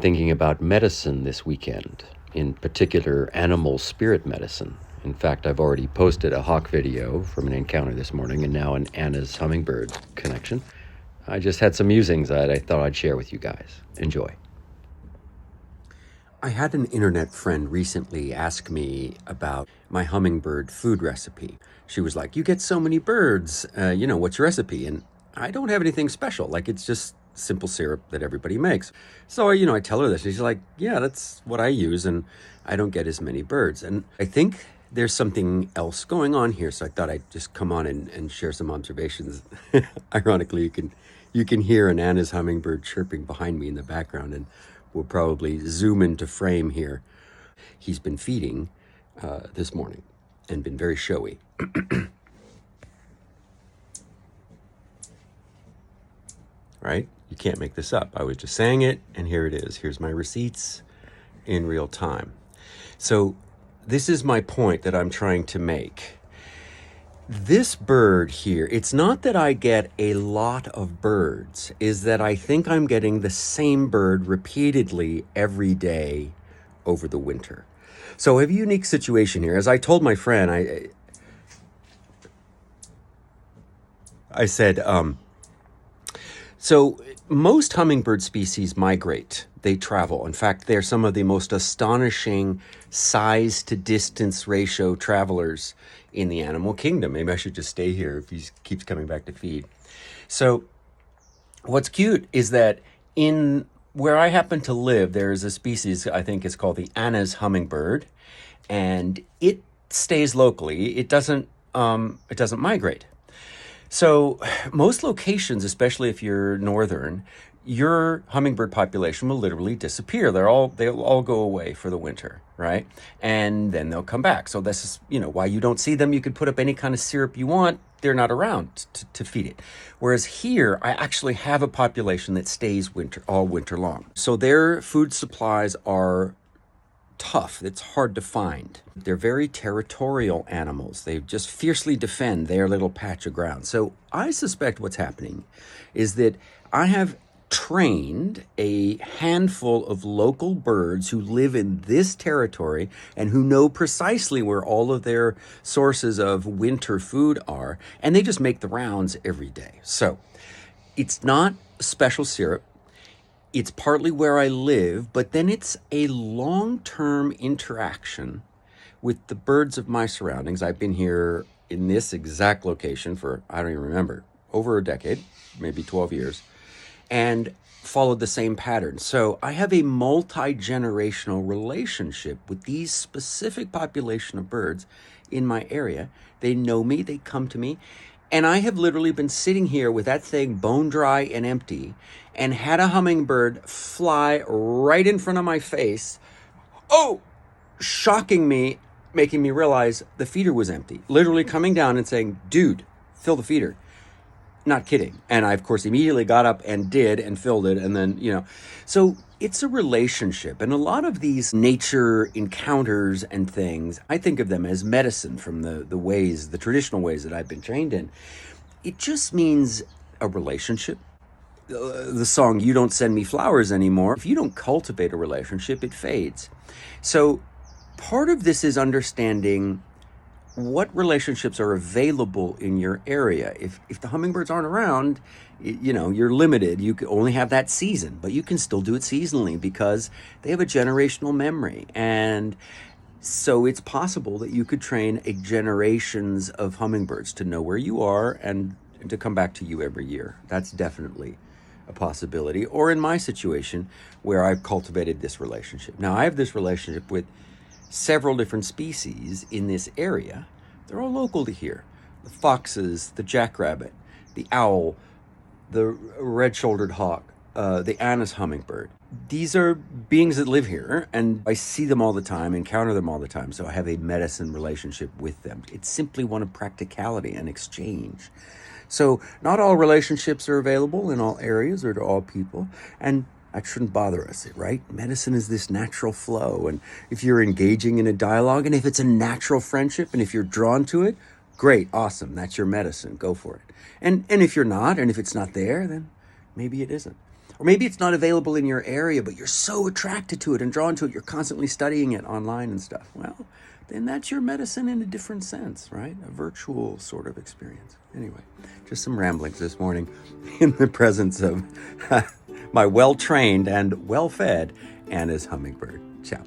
thinking about medicine this weekend, in particular animal spirit medicine. In fact, I've already posted a hawk video from an encounter this morning and now an Anna's hummingbird connection. I just had some musings that I thought I'd share with you guys. Enjoy. I had an internet friend recently ask me about my hummingbird food recipe. She was like, "You get so many birds, what's your recipe?" And I don't have anything special. Like, it's just simple syrup that everybody makes. So, I tell her this. She's like, "Yeah, that's what I use, and I don't get as many birds." And I think there's something else going on here. So I thought I'd just come on and share some observations. Ironically, you can hear an Anna's hummingbird chirping behind me in the background, and we'll probably zoom into frame here. He's been feeding this morning and been very showy. Right? You can't make this up. I was just saying it, and here it is. Here's my receipts in real time. So this is my point that I'm trying to make. This bird here, it's not that I get a lot of birds, is that I think I'm getting the same bird repeatedly every day over the winter. So I have a unique situation here. As I told my friend, I said, so most hummingbird species migrate. They travel. In fact, they're some of the most astonishing size to distance ratio travelers in the animal kingdom. Maybe I should just stay here if he keeps coming back to feed. So what's cute is that in where I happen to live, there is a species, I think it's called the Anna's hummingbird, and it stays locally. It doesn't migrate. So most locations, especially if you're northern, your hummingbird population will literally disappear. They'll all go away for the winter, right? And then they'll come back. So this is, why you don't see them. You could put up any kind of syrup you want. They're not around to feed it. Whereas here, I actually have a population that stays all winter long. So their food supplies are tough. It's hard to find. They're very territorial animals. They just fiercely defend their little patch of ground. So I suspect what's happening is that I have trained a handful of local birds who live in this territory and who know precisely where all of their sources of winter food are, and they just make the rounds every day. So it's not special syrup. It's partly where I live, but then it's a long-term interaction with the birds of my surroundings. I've been here in this exact location for, I don't even remember, over a decade, maybe 12 years, and followed the same pattern. So I have a multi-generational relationship with these specific population of birds in my area. They know me, they come to me, and I have literally been sitting here with that thing bone dry and empty and had a hummingbird fly right in front of my face. Oh, shocking me, making me realize the feeder was empty. Literally coming down and saying, "Dude, fill the feeder." Not kidding. And I, of course, immediately got up and did and filled it. And then, so it's a relationship. And a lot of these nature encounters and things, I think of them as medicine from the traditional ways that I've been trained in. It just means a relationship. The song, "You Don't Send Me Flowers Anymore," if you don't cultivate a relationship, it fades. So part of this is understanding what relationships are available in your area. If the hummingbirds aren't around, you're limited. You can only have that season, but you can still do it seasonally because they have a generational memory. And so it's possible that you could train generations of hummingbirds to know where you are and to come back to you every year. That's definitely a possibility. Or in my situation, where I've cultivated this relationship. Now, I have this relationship with several different species in this area. They're all local to here. The foxes, the jackrabbit, the owl, the red-shouldered hawk, the Anna's hummingbird. These are beings that live here, and I see them all the time, encounter them all the time, so I have a medicine relationship with them. It's simply one of practicality and exchange. So not all relationships are available in all areas or to all people, and that shouldn't bother us, right? Medicine is this natural flow, and if you're engaging in a dialogue, and if it's a natural friendship, and if you're drawn to it, great, awesome, that's your medicine, go for it. And if you're not, and if it's not there, then maybe it isn't. Or maybe it's not available in your area, but you're so attracted to it and drawn to it, you're constantly studying it online and stuff. Well, then that's your medicine in a different sense, right? A virtual sort of experience. Anyway, just some ramblings this morning in the presence of my well-trained and well-fed Anna's hummingbird. Ciao.